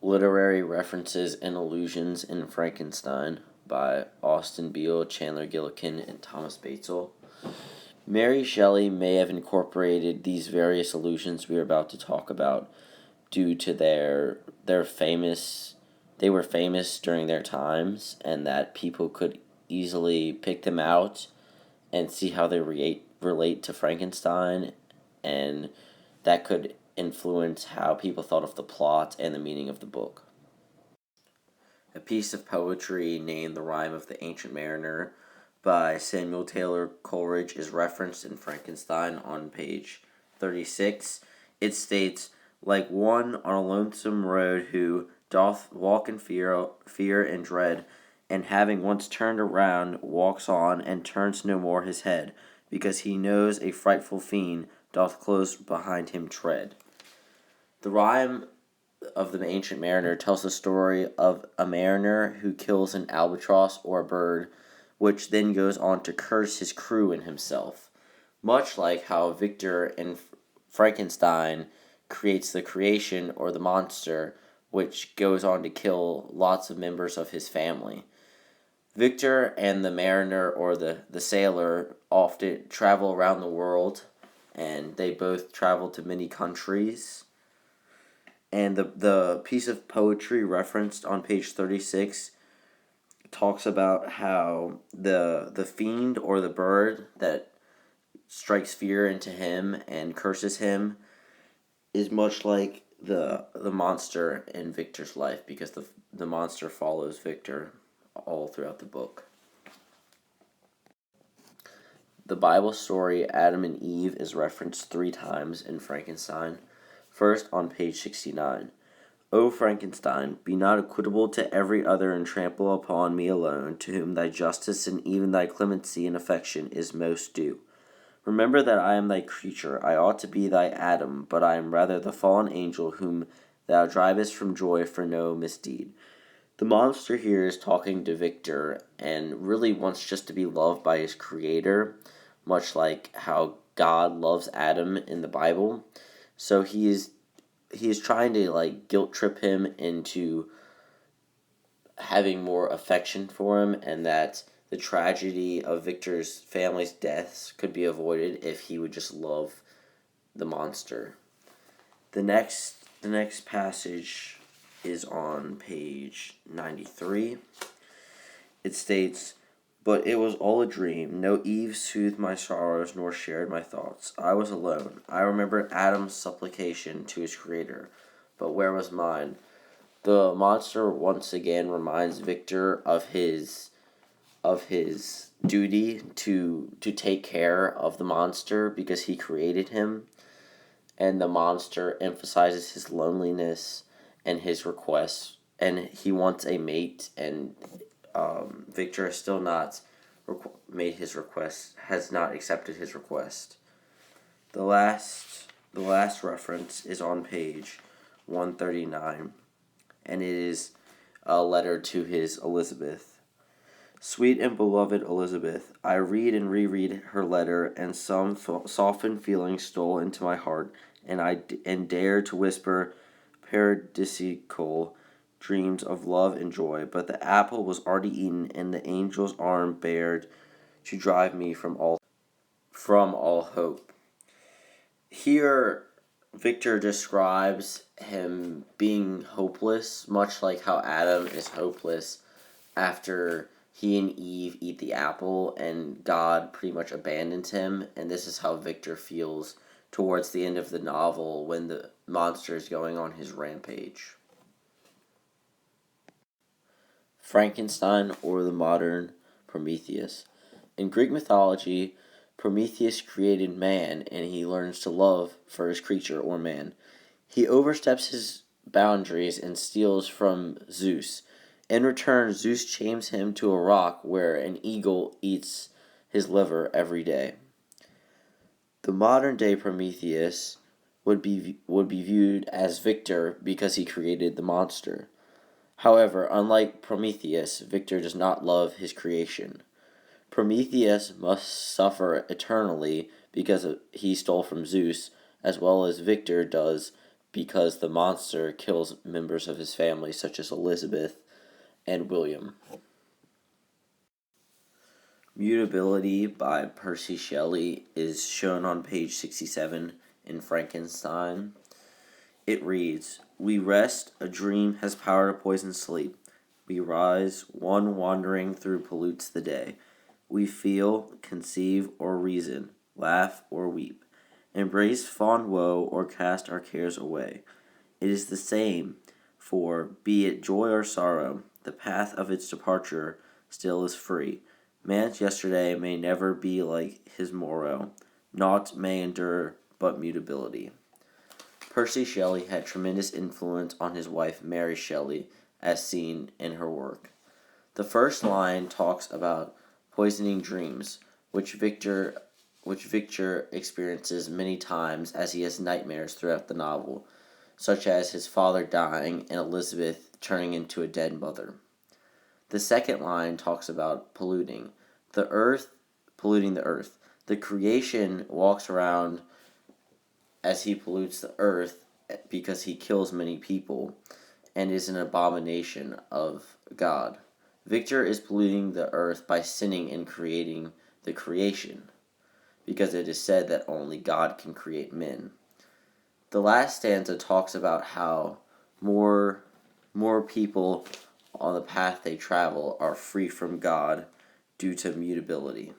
Literary References and Allusions in Frankenstein by Austin Beale, Chandler Gillikin, and Thomas Batesel. Mary Shelley may have incorporated these various allusions we are about to talk about due to their famous they were famous during their times, and that people could easily pick them out and see how they relate to Frankenstein, and that could influence how people thought of the plot and the meaning of the book. A piece of poetry named The Rime of the Ancient Mariner by Samuel Taylor Coleridge is referenced in Frankenstein on page 36. It states, "Like one on a lonesome road who doth walk in fear and dread, and having once turned around, walks on, and turns no more his head, because he knows a frightful fiend doth close behind him tread." The rhyme of the Ancient Mariner tells the story of a mariner who kills an albatross or a bird, which then goes on to curse his crew and himself. Much like how Victor in Frankenstein creates the creation or the monster, which goes on to kill lots of members of his family. Victor and the mariner or the sailor often travel around the world, and they both travel to many countries. And the piece of poetry referenced on page 36 talks about how the fiend or the bird that strikes fear into him and curses him is much like the monster in Victor's life, because the monster follows Victor all throughout the book. The Bible story Adam and Eve is referenced 3 times in Frankenstein. First on page 69. "O Frankenstein, be not equitable to every other, and trample upon me alone, to whom thy justice and even thy clemency and affection is most due. Remember that I am thy creature. I ought to be thy Adam, but I am rather the fallen angel whom thou drivest from joy for no misdeed." The monster here is talking to Victor and really wants just to be loved by his creator, much like how God loves Adam in the Bible. So he is trying to guilt trip him into having more affection for him, and that the tragedy of Victor's family's deaths could be avoided if he would just love the monster. The next passage is on page 93. It states, "But it was all a dream. No Eve soothed my sorrows nor shared my thoughts. I was alone. I remembered Adam's supplication to his creator, but where was mine?" The monster once again reminds Victor of his duty to take care of the monster because he created him, and the monster emphasizes his loneliness and his requests, and he wants a mate, and Victor has still not made his request, has not accepted his request. The last reference is on page 139, and it is a letter to his Elizabeth. "Sweet and beloved Elizabeth, I read and reread her letter, and some softened feeling stole into my heart, and dared to whisper paradisiacal dreams of love and joy. But the apple was already eaten, and the angel's arm bared to drive me from all hope." Here, Victor describes him being hopeless, much like how Adam is hopeless after he and Eve eat the apple and God pretty much abandons him, and this is how Victor feels towards the end of the novel when the monster is going on his rampage. Frankenstein, or the modern Prometheus. In Greek mythology, Prometheus created man, and he learns to love for his creature or man. He oversteps his boundaries and steals from Zeus. In return, Zeus chains him to a rock where an eagle eats his liver every day. The modern-day Prometheus would be viewed as Victor because he created the monster. However, unlike Prometheus, Victor does not love his creation. Prometheus must suffer eternally because he stole from Zeus, as well as Victor does because the monster kills members of his family, such as Elizabeth and William. Mutability by Percy Shelley is shown on page 67 in Frankenstein. It reads, "We rest, a dream has power to poison sleep. We rise, one wandering through pollutes the day. We feel, conceive, or reason, laugh or weep, embrace fond woe, or cast our cares away. It is the same, for, be it joy or sorrow, the path of its departure still is free. Man's yesterday may never be like his morrow. Naught may endure but mutability." Percy Shelley had tremendous influence on his wife Mary Shelley, as seen in her work. The first line talks about poisoning dreams, which Victor experiences many times as he has nightmares throughout the novel, such as his father dying and Elizabeth turning into a dead mother. The second line talks about polluting the earth. The creation walks around as he pollutes the earth because he kills many people and is an abomination of God. Victor is polluting the earth by sinning and creating the creation, because it is said that only God can create men. The last stanza talks about how more people on the path they travel are free from God due to mutability.